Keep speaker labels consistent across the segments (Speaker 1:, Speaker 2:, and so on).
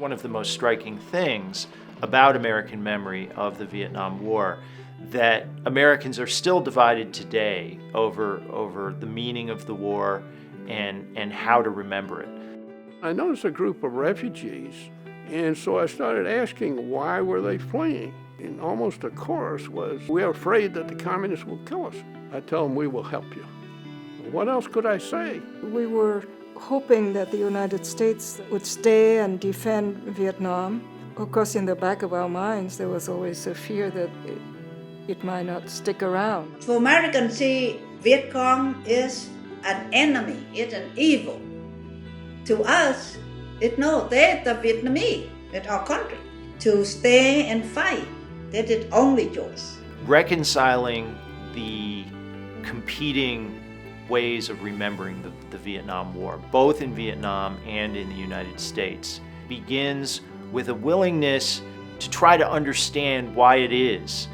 Speaker 1: one of the most striking things about American memory of the Vietnam War, that Americans are still divided today over the meaning of the war and how to remember it.
Speaker 2: I noticed a group of refugees, and so I started asking why were they fleeing? And almost a chorus was, we're afraid that the communists will kill us. I tell them, we will help you. What else could I say?
Speaker 3: We were hoping that the United States would stay and defend Vietnam. Of course, in the back of our minds, there was always a fear that it might not stick around.
Speaker 4: For Americans, see, Viet Cong is an enemy, it's an evil. To us, they're the Vietnamese, it's our country. To stay and fight, that is only choice.
Speaker 1: Reconciling the competing ways of remembering the Vietnam War, both in Vietnam and in the United States, begins with a willingness to try to understand why it is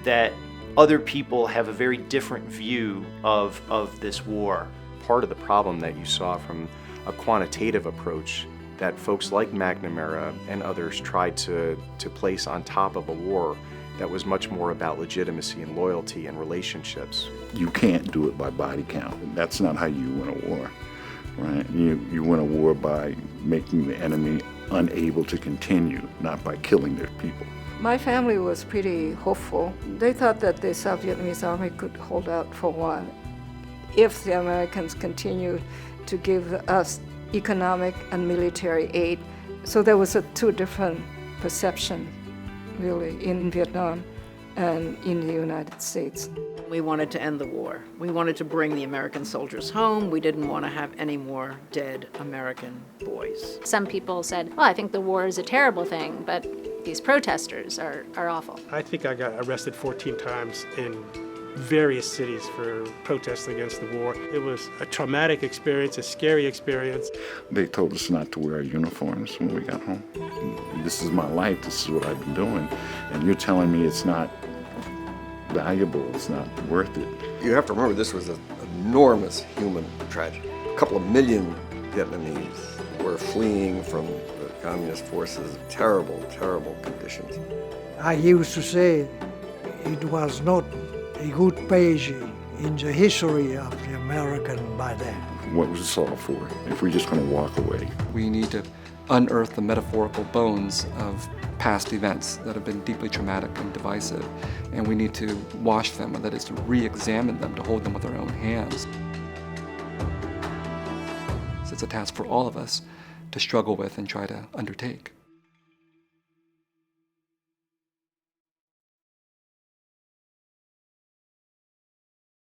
Speaker 1: that other people have a very different view of this war.
Speaker 5: Part of the problem that you saw from a quantitative approach that folks like McNamara and others tried to place on top of a war that was much more about legitimacy and loyalty and relationships.
Speaker 6: You can't do it by body count. That's not how you win a war, right? You win a war by making the enemy unable to continue, not by killing their people.
Speaker 3: My family was pretty hopeful. They thought that the South Vietnamese army could hold out for a while if the Americans continued to give us economic and military aid. So there was two different perceptions, really, in Vietnam and in the United States.
Speaker 7: We wanted to end the war. We wanted to bring the American soldiers home. We didn't want to have any more dead American boys.
Speaker 8: Some people said, well, I think the war is a terrible thing, but these protesters are awful.
Speaker 9: I think I got arrested 14 times in various cities for protests against the war. It was a traumatic experience, a scary experience.
Speaker 6: They told us not to wear our uniforms when we got home. This is my life, this is what I've been doing, and you're telling me it's not valuable, it's not worth it.
Speaker 10: You have to remember this was an enormous human tragedy. A couple of million Vietnamese were fleeing from the communist forces. Terrible, terrible conditions.
Speaker 11: I used to say it was not a good page in the history of the American by then.
Speaker 6: What was this all for if we're just going to walk away?
Speaker 12: We need to unearth the metaphorical bones of past events that have been deeply traumatic and divisive, and we need to wash them, and that is to re-examine them, to hold them with our own hands. So it's a task for all of us to struggle with and try to undertake.